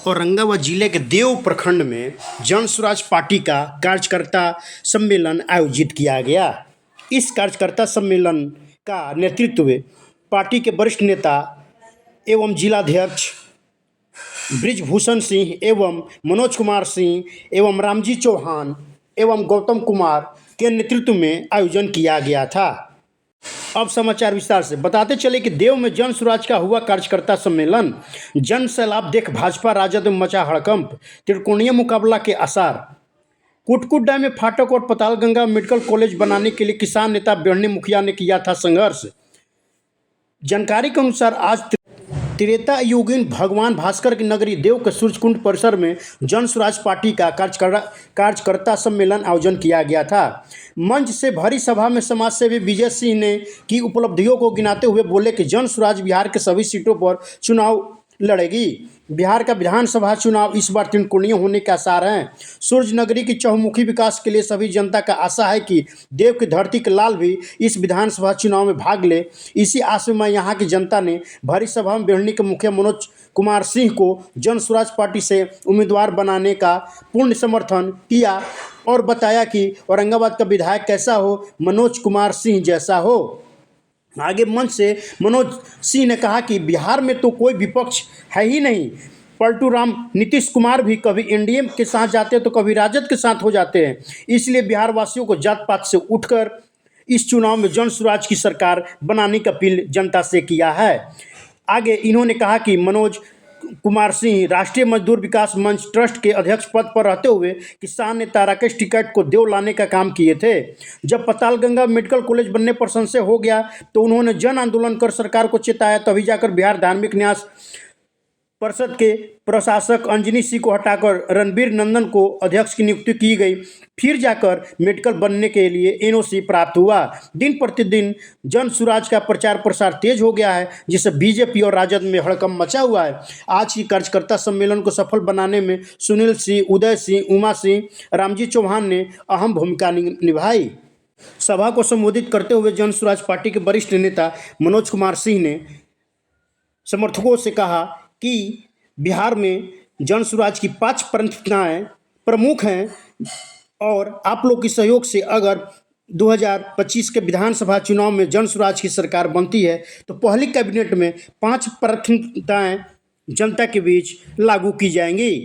औरंगाबाद जिले के देव प्रखंड में जन स्वराज पार्टी का कार्यकर्ता सम्मेलन आयोजित किया गया। इस कार्यकर्ता सम्मेलन का नेतृत्व पार्टी के वरिष्ठ नेता एवं जिलाध्यक्ष ब्रिजभूषण सिंह एवं मनोज कुमार सिंह एवं रामजी चौहान एवं गौतम कुमार के नेतृत्व में आयोजन किया गया था। अब समाचार विस्तार से बताते चले कि देव में जन स्वराज का हुआ कार्यकर्ता सम्मेलन। जन सैलाब देख भाजपा राजद में मचा हड़कंप, त्रिकोणीय मुकाबला के आसार। कुटकुड्डा में फाटक और पतालगंगा मेडिकल कॉलेज बनाने के लिए किसान नेता बिरहनी मुखिया ने किया था संघर्ष। जानकारी के अनुसार आज त्रेता युगीन भगवान भास्कर की नगरी देव के सूर्यकुंड परिसर में जन स्वराज पार्टी का कार्यकर्ता सम्मेलन आयोजन किया गया था। मंच से भरी सभा में समाज सेवी विजय सिंह ने की उपलब्धियों को गिनाते हुए बोले कि जन स्वराज बिहार के सभी सीटों पर चुनाव लड़ेगी। बिहार का विधानसभा चुनाव इस बार त्रिकोणीय होने के आसार हैं। सूर्य नगरी की चहुमुखी विकास के लिए सभी जनता का आशा है कि देव की धरती के लाल भी इस विधानसभा चुनाव में भाग ले। इसी आशा में यहाँ की जनता ने भरी सभा में बिरहनी के मुखिया मनोज कुमार सिंह को जन स्वराज पार्टी से उम्मीदवार बनाने का पूर्ण समर्थन किया और बताया कि औरंगाबाद का विधायक कैसा हो, मनोज कुमार सिंह जैसा हो। आगे मंच से मनोज सिंह ने कहा कि बिहार में तो कोई विपक्ष है ही नहीं। पलटू राम नीतीश कुमार भी कभी एनडीए के साथ जाते हैं तो कभी राजद के साथ हो जाते हैं। इसलिए बिहार वासियों को जात पात से उठकर इस चुनाव में जन स्वराज की सरकार बनाने की अपील जनता से किया है। आगे इन्होंने कहा कि मनोज कुमार सिंह राष्ट्रीय मजदूर विकास मंच ट्रस्ट के अध्यक्ष पद पर रहते हुए किसान नेता राकेश टिकैत को देव लाने का काम किए थे। जब पतालगंगा मेडिकल कॉलेज बनने पर संशय हो गया तो उन्होंने जन आंदोलन कर सरकार को चेताया। तभी जाकर बिहार धार्मिक न्यास परिषद के प्रशासक अंजनी सिंह को हटाकर रणबीर नंदन को अध्यक्ष की नियुक्ति की गई। फिर जाकर मेडिकल बनने के लिए एनओसी प्राप्त हुआ। दिन प्रतिदिन जन स्वराज का प्रचार प्रसार तेज हो गया है, जिससे बीजेपी और राजद में हड़कंप मचा हुआ है। आज की कार्यकर्ता सम्मेलन को सफल बनाने में सुनील सिंह, उदय सिंह, उमा सिंह, रामजी चौहान ने अहम भूमिका निभाई। सभा को संबोधित करते हुए जन स्वराज पार्टी के वरिष्ठ नेता मनोज कुमार सिंह ने समर्थकों से कहा कि बिहार में जन स्वराज की 5 प्राथमिकताएं प्रमुख हैं और आप लोग के सहयोग से अगर 2025 के विधानसभा चुनाव में जन स्वराज की सरकार बनती है तो पहली कैबिनेट में 5 प्राथमिकताएं जनता के बीच लागू की जाएंगी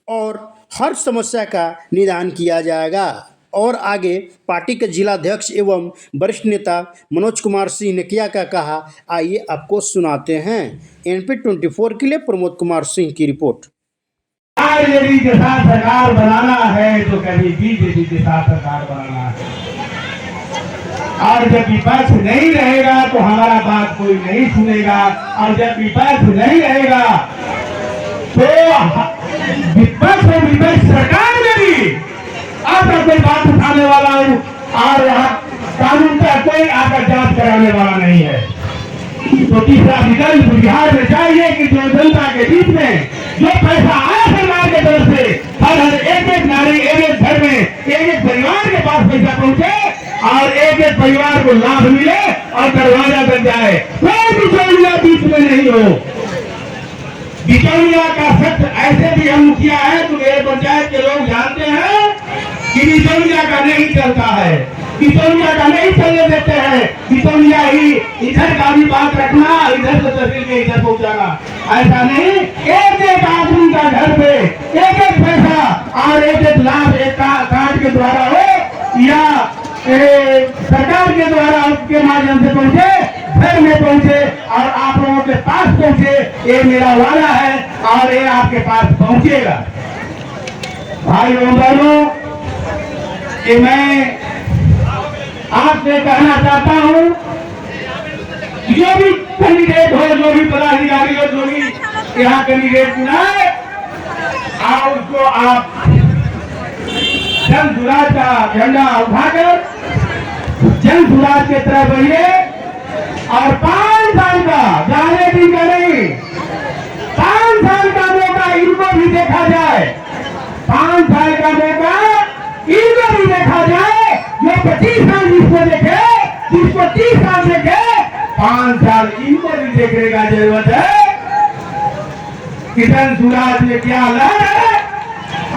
और हर समस्या का निदान किया जाएगा। और आगे पार्टी के जिलाध्यक्ष एवं वरिष्ठ नेता मनोज कुमार सिंह ने क्या कहा, आइए आपको सुनाते हैं। एनपी 24 के लिए प्रमोद कुमार सिंह की रिपोर्ट। आरजेडी के साथ सरकार बनाना है तो कभी बीजेपी के साथ सरकार बनाना है, और जब विपक्ष नहीं रहेगा तो हमारा बात कोई नहीं सुनेगा, और जब विपक्ष नहीं रहेगा तो विपक्ष सरकार में भी आपका कोई बात उठाने वाला हूँ और यहाँ कानून का कोई आपका जांच कराने वाला नहीं है। तो तीसरा विकल्प बिहार में चाहिए कि जो जनता के बीच में जो पैसा आया सरकार के तरफ से हर एक नारी, एक घर में एक परिवार के पास पैसा पहुंचे और एक परिवार को लाभ मिले और दरवाजा बन जाए, कोई बिचौलिया बीच में नहीं हो। बिचौलिया का सत्य ऐसे भी हम मुखिया है तो मेरे पंचायत के लोग जानते हैं कि बिचौलिया का नहीं चलता है, बिचौलिया का नहीं चलने देते हैं। बिचौलिया ही इधर का भी बात रखना, इधर से तहसील में इधर पहुंचाना, ऐसा नहीं। एक आदमी का घर पे एक पैसा और एक लाभ एक कार्ड के द्वारा हो या सरकार के द्वारा उसके माध्यम से पहुंचे, घर में पहुंचे और आप लोगों के पास पहुंचे, ये मेरा वादा है और ये आपके पास पहुंचेगा। भाइयों बहनों, कि मैं आपसे कहना चाहता हूं, जो भी कैंडिडेट हो, जो भी पदाधिकारी हो, जो भी यहाँ कैंडिडेट चुना है, और उसको आप जन स्वराज का झंडा उठाकर जन स्वराज के तरफ बढ़िए और 5 साल का गारंटी करें, 5 साल का मौका इनको भी देखा जाए, 5 साल का मौका इनको भी देखा जाए। जो 25 साल जिसको देखे, जिसको 30 साल देखे, 5 साल इनको भी देखने का जरूरत है। कि जन स्वराज में क्या लहर है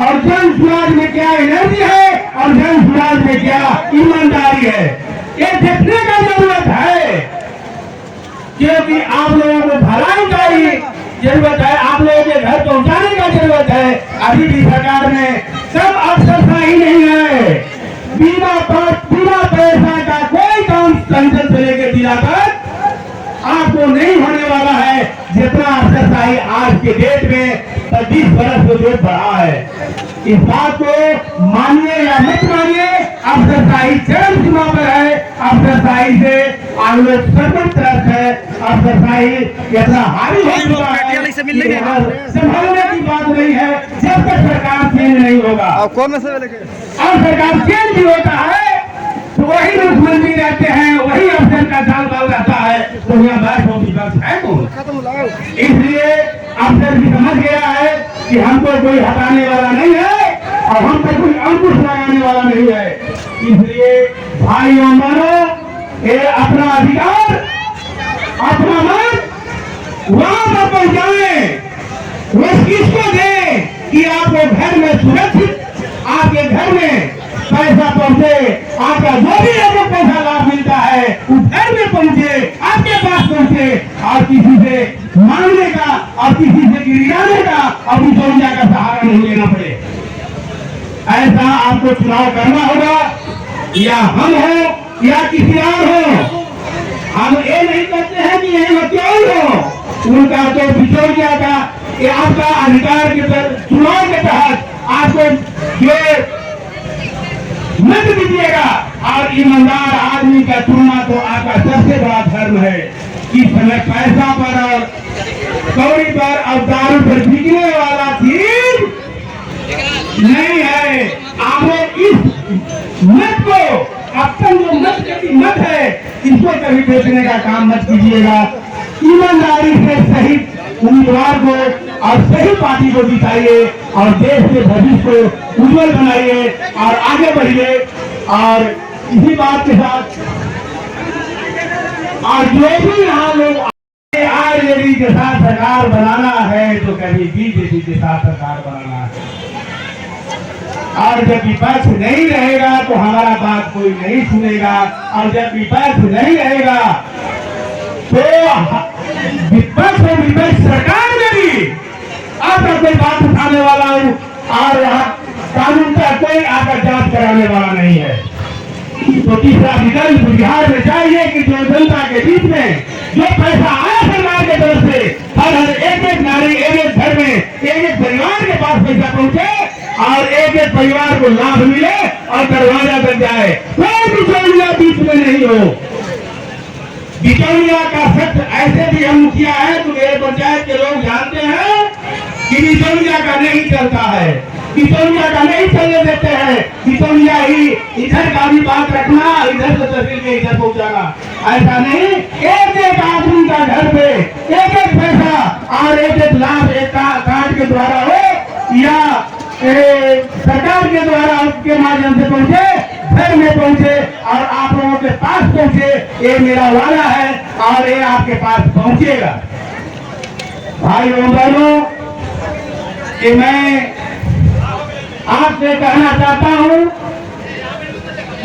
और जन स्वराज में क्या एनर्जी है और जन स्वराज में क्या ईमानदारी है, ये देखने का जरूरत है। क्योंकि आप लोगों को भलाई का ही जरूरत है, आप लोगों के घर पहुंचाने का जरूरत है। अभी भी सरकार में सब अफसरशाही नहीं है। बिना पैसा का कोई काम संसद से लेकर जिला तक आपको नहीं होने वाला है, जितना अफसरशाही आज के डेट में 25 बरस से जो बढ़ा है। इस बात को मानिए या मत मानिए, अफसरशाही चरम सीमा पर है। अफसरशाही से आप लोग सर्वत्रस्त है। अफसरशाही इतना हावी हो चुका है कि संभालने की बात नहीं है जब तक सरकार चेंज नहीं होगा। और सरकार चेंज भी होता है तो वही मुख्यमंत्री रहते हैं, वही अफसर का चाल बाल रहता है, तो यहाँ बैठ विपक्ष है कौन? इसलिए अफसर भी समझ गया है कि हमको कोई हटाने वाला नहीं है और हम पर कोई अंकुश लगाने वाला नहीं है। इसलिए भाइयों बहनों, ये अपना अधिकार, अपना मत वहां पर पहुंचाए, वो किसको दे कि आपको घर में सुरक्षित, आपके घर में पैसा पहुंचे, आपका जो भी आपको पैसा लाभ मिलता है वो घर में पहुंचे, आपके पास पहुंचे, और किसी से मांगने का और किसी से गिराने का और बिचौलिया का सहारा नहीं लेना पड़े। ऐसा आपको चुनाव करना होगा, या हम हो या किसी और हो। हम ये नहीं कहते हैं कि यही वकील हो, उनका तो बिचौलिया का ये आपका अधिकार के चुनाव के तहत आपको जो मत दीजिएगा। और ईमानदार आदमी का चुनना तो आपका सबसे बड़ा धर्म है कि समय पैसा पर और कौड़ी पर और दारू पर बिकने वाला चीज नहीं है। आप लोग इस मत को, अपना जो मत है, इसको कभी बेचने का काम मत कीजिएगा। ईमानदारी से सही उम्मीदवार को और सही पार्टी को जिताइए और देश के भविष्य को उज्जवल बनाइए और आगे बढ़िए। और इसी बात के साथ, और जो भी यहाँ लोग आरजेडी के साथ सरकार बनाना है तो कभी बीजेपी के साथ सरकार बनाना है। और जब विपक्ष नहीं रहेगा तो हमारा बात कोई नहीं सुनेगा, और जब विपक्ष नहीं रहेगा तो विपक्ष और विपक्ष सरकार में भी आपका कोई बात उठाने वाला हूं, और कानून का कोई आपका जांच कराने वाला नहीं है। तो तीसरा विकल्प बिहार में चाहिए कि जो जनता के बीच में जो पैसा आया सरकार के तरफ से, हर एक नारी, एक घर में, एक परिवार के पास पैसा पहुंचे और एक परिवार को लाभ मिले और दरवाजा बन जाए, कोई बिचौलिया बीच में नहीं हो। बिचौलिया का सत्य ऐसे भी हम मुखिया है तो मेरे पंचायत के लोग जानते हैं कि बिचौलिया का नहीं चलता है, बिचौलिया का नहीं चलने देते हैं। बिचौलिया ही इधर का भी बात रखना, इधर से तहसील के इधर पहुंचाना, ऐसा नहीं। एक आदमी का घर पे एक पैसा और एक लाभ एक कार्ड के द्वारा हो या सरकार के द्वारा उसके माध्यम से पहुंचे, घर में पहुंचे और आप लोगों के पास पहुंचे, ये मेरा वादा है और ये आपके पास पहुंचेगा। भाइयों बहनों, कि मैं आपसे कहना चाहता हूं,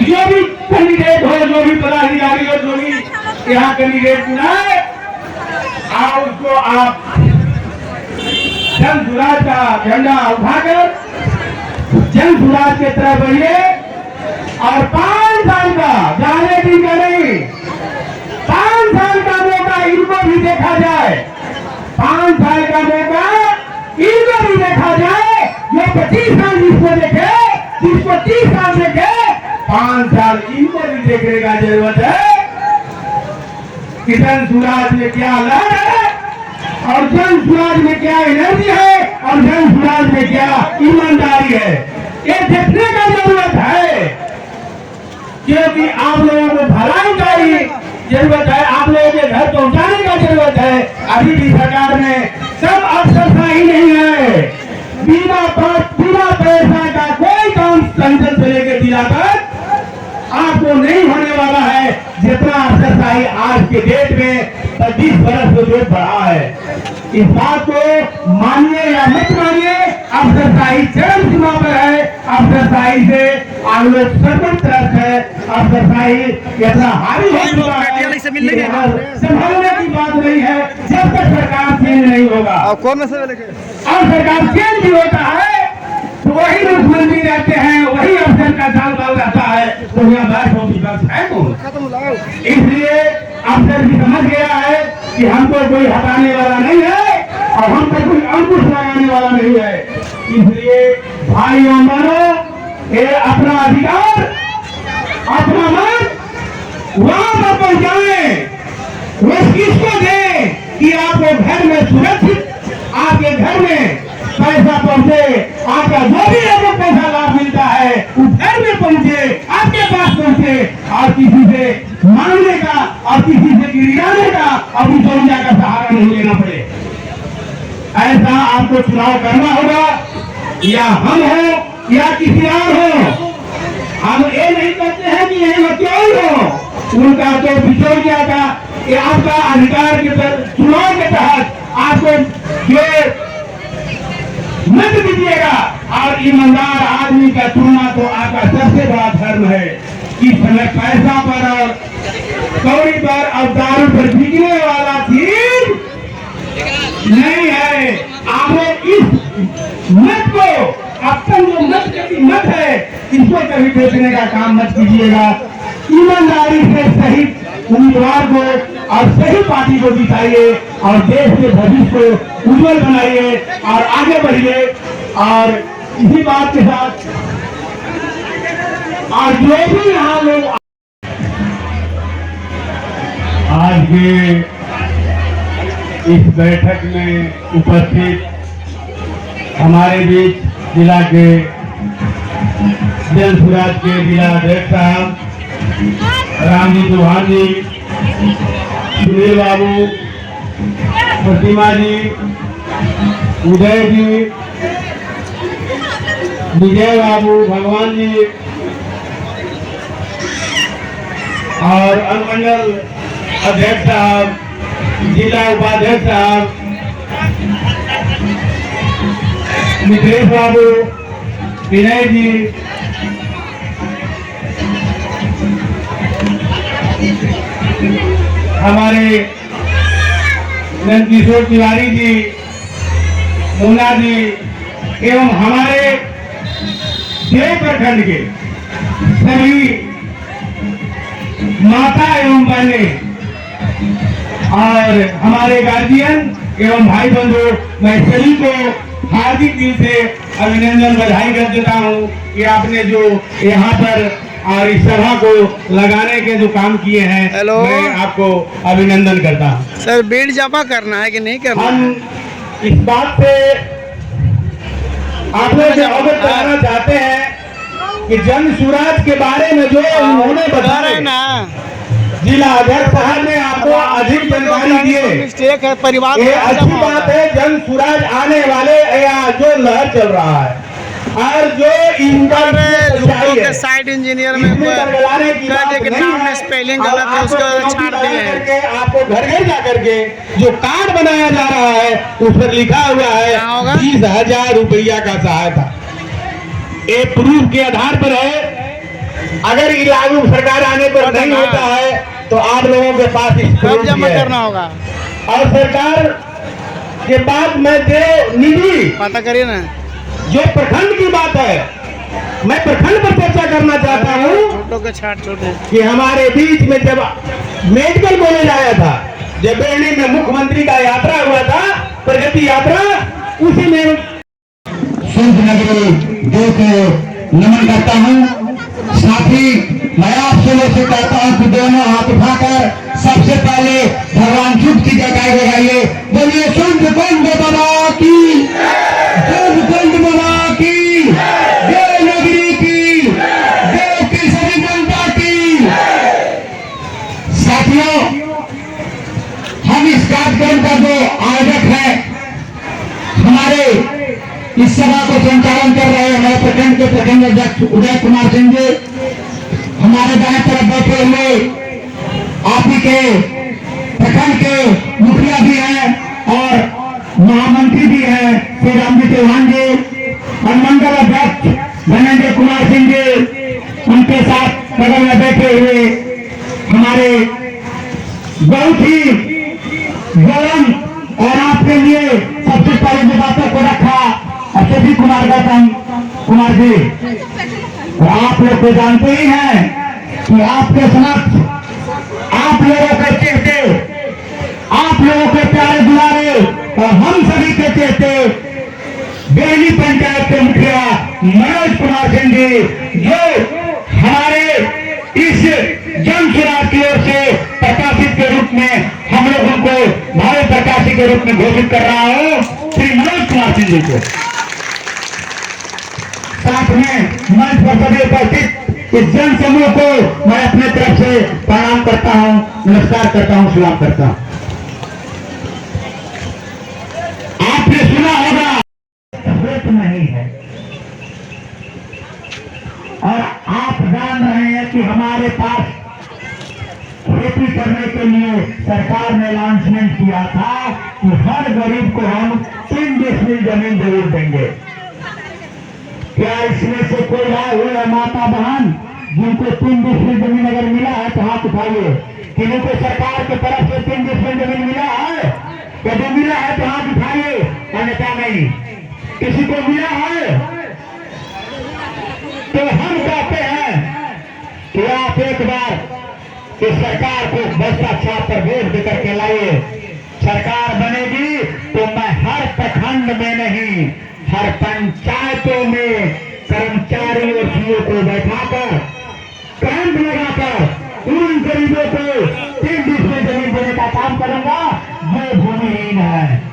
जो भी कैंडिडेट हो, जो भी पदाधिकारी हो, जो भी यहाँ कैंडिडेट चुना है, आप उसको आप जन स्वराज का झंडा उठाकर जन स्वराज के तरफ बढ़िए और 5 साल का जाने भी नहीं, 5 साल का मौका इनको भी देखा जाए, 5 साल का मौका इनको भी देखा जाए। ये 25 साल जिसको देखे, जिसको 30 साल देखे, 5 साल इनको भी देखने का जरूरत है कि जन स्वराज में क्या लहर है और जन स्वराज में क्या एनर्जी है और जन स्वराज में क्या ईमानदारी है, ये देखने का जरूरत है। क्योंकि आप लोगों को भलाई का ही जरूरत है, आप लोगों के घर पहुंचाने का जरूरत है। अभी भी सरकार में सब अफसरशाही नहीं है। बिना पैसा का कोई काम संसद से लेकर जिला तक आपको नहीं होने वाला है, जितना अफसरशाही आज के डेट में 25 बरस से जो बढ़ा है। इस बात को मानिए या मत मानिए, अफसरशाही चरम सीमा पर है। अफसरशाही से आप लोग सर्वत्रस्त है। अफसरशाही इतना हावी हो चुका है कि संभालने की बात नहीं है जब तक सरकार चेंज नहीं होगा। और सरकार चेंज भी होता है तो वही मुख्यमंत्री रहते हैं, वही अफसर का चाल बाल रहता है, तो यहाँ बैठ हो विपक्ष है कौन? इसलिए अफसर भी समझ गया है कि हमको कोई हटाने वाला नहीं है और हम पर कोई अंकुश लगाने वाला नहीं है। इसलिए भाइयों बहनों, ये अपना अधिकार, अपना मत वहां पर पहुंचाए, वो किसको दे कि आपको घर में सुरक्षित, आपके घर में पैसा पहुंचे, आपका जो भी आपको पैसा लाभ मिलता है उस घर में पहुंचे, आपके पास पहुंचे, और किसी से मांगने का और किसी से गिराने का और बिचौलिया का सहारा नहीं लेना पड़े। ऐसा आपको चुनाव करना होगा, या हम हो या किसी और हो। हम ये नहीं कहते हैं कि ये वकील हो, उनका तो बिचौलिया का, ये आपका अधिकार के चुनाव के तहत आपको जो मत दीजिएगा। और ईमानदार आदमी का चुनना तो आपका सबसे बड़ा धर्म है। इस समय पैसा पर और कौड़ी पर और दारू पर बिकने वाला चीज नहीं है। आपने इस मत को, अपन जो मत की मत है, इसको कभी बेचने का काम मत कीजिएगा। ईमानदारी से सही उम्मीदवार को और सही पार्टी को जिताइए और देश के भविष्य को उज्जवल बनाइए और आगे बढ़िए। और इसी बात के साथ और जो भी यहाँ लोग आज के इस बैठक में उपस्थित हमारे बीच जिला के जन सुराज के जिला अध्यक्ष साहब राम जी चौहान जी, सुनील बाबू, प्रतिमा जी, उदय जी, विजय बाबू, भगवान जी और अनुमंडल अध्यक्ष साहब, जिला उपाध्यक्ष साहब, मित्रेश बाबू, विनय जी, हमारे नंदकिशोर तिवारी जी, मुन्ना जी एवं हमारे देव प्रखंड के सभी माता एवं बहने और हमारे गार्जियन एवं भाई बंधु, मैं सभी को हार्दिक दिल से अभिनंदन बधाई कर देता हूँ कि आपने जो यहाँ पर और इस सभा को लगाने के जो काम किए हैं, मैं आपको अभिनंदन करता हूँ। सर बीड़ जमा करना है कि नहीं करना? हम इस बात से आप लोग अवगत कराना चाहते हैं कि जन सुराज के बारे में जो उन्होंने बताया ना, जिला अध्यक्ष साहब ने आपको अधिक जानकारी दी है। मिस्टेक है, परिवार ये अच्छी बात है। जन सुराज आने वाले या जो लहर चल रहा है और जो इनका साइड इंजीनियर में नाम में स्पेलिंग गलत है, उसको छाट दिए हैं। आपको घर घर जाकर के जो कार्ड बनाया जा रहा है उस पर लिखा हुआ है 30,000 रुपया का सहायता। ये प्रूफ के आधार पर है। अगर ये लागू सरकार आने पर नहीं होता है तो आप लोगों के पास कब जमा करना होगा? और सरकार के बाद मैं जो निधि पता करिए ना, जो प्रखंड की बात है, मैं प्रखंड पर चर्चा करना चाहता हूँ कि हमारे बीच में जब मेडिकल कॉलेज आया था, जब बेरनी में मुख्यमंत्री का यात्रा हुआ था, प्रगति यात्रा, उसी में संत नगरी दो को नमन करता हूँ। साथ ही मैं आप लोगों से कहता हूँ कि दोनों हाथ उठाकर सबसे पहले भगवान शिव की जयकार लगाइए। बोलिए संत कुंड बाबा की, संत कुंड बाबा की, जय नगरी की, देव की सभी जनता की। साथियों, हम इस कार्यक्रम का जो आयोजक है, हमारे इस सभा को संचालन कर रहे हैं हमारे प्रखंड के प्रखंड अध्यक्ष उदय कुमार सिंह जी, हमारे दाएं तरफ बैठे हुए आप ही के प्रखंड के मुखिया भी हैं और महामंत्री भी हैं श्री रामजी चौहान जी और मंडल अध्यक्ष धनंजय कुमार सिंह जी, उनके साथ बगल में बैठे हुए हमारे बहुत ही गौरव और आपके लिए सबसे पहले जो बातों को रखा अशोक कुमार गौतम कुमार जी, और आप लोग तो जानते ही हैं कि आपके समक्ष आप लोगों के चेहते, आप लोगों के प्यारे दुलारे और हम सभी के चेहते बेली पंचायत के मुखिया मनोज कुमार सिंह जी, जो हमारे इस जन चुनाव की ओर से प्रकाशित के रूप में हम लोग उनको भावी प्रकाशी के रूप में घोषित कर रहा हूं श्री मनोज कुमार सिंह जी को। साथ में मंच पर सभी उपस्थित इस जन समूह को मैं अपने तरफ से प्रणाम करता हूं, नमस्कार करता हूं, सलाम करता हूं। आपने सुना होगा सफेद नहीं है और आप जान रहे हैं कि हमारे पास खेती करने के लिए सरकार ने अनाउंसमेंट किया था कि हर गरीब को हम 3 डिसमिल जमीन जरूर देंगे। क्या इसमें से कोई आए हुए है माता बहन जिनको 3 डिसमिल जमीन अगर मिला है तो हाथ उठाइए। किन्हीं को सरकार की तरफ से 3 डिसमिल जमीन मिला है? यदि मिला है तो हाथ उठाइए, अन्यथा नहीं। किसी को मिला है तो हम कहते हैं कि आप एक बार इस सरकार को भ्रष्टाचार पर वोट देकर के लाइए। सरकार बनेगी तो मैं हर प्रखंड में नहीं, हर पंचायतों में कर्मचारी और सीओ को बैठाकर कैंप लगाकर उन गरीबों को 3 डिसमिल जमीन देने का काम करूंगा जो भूमिहीन है।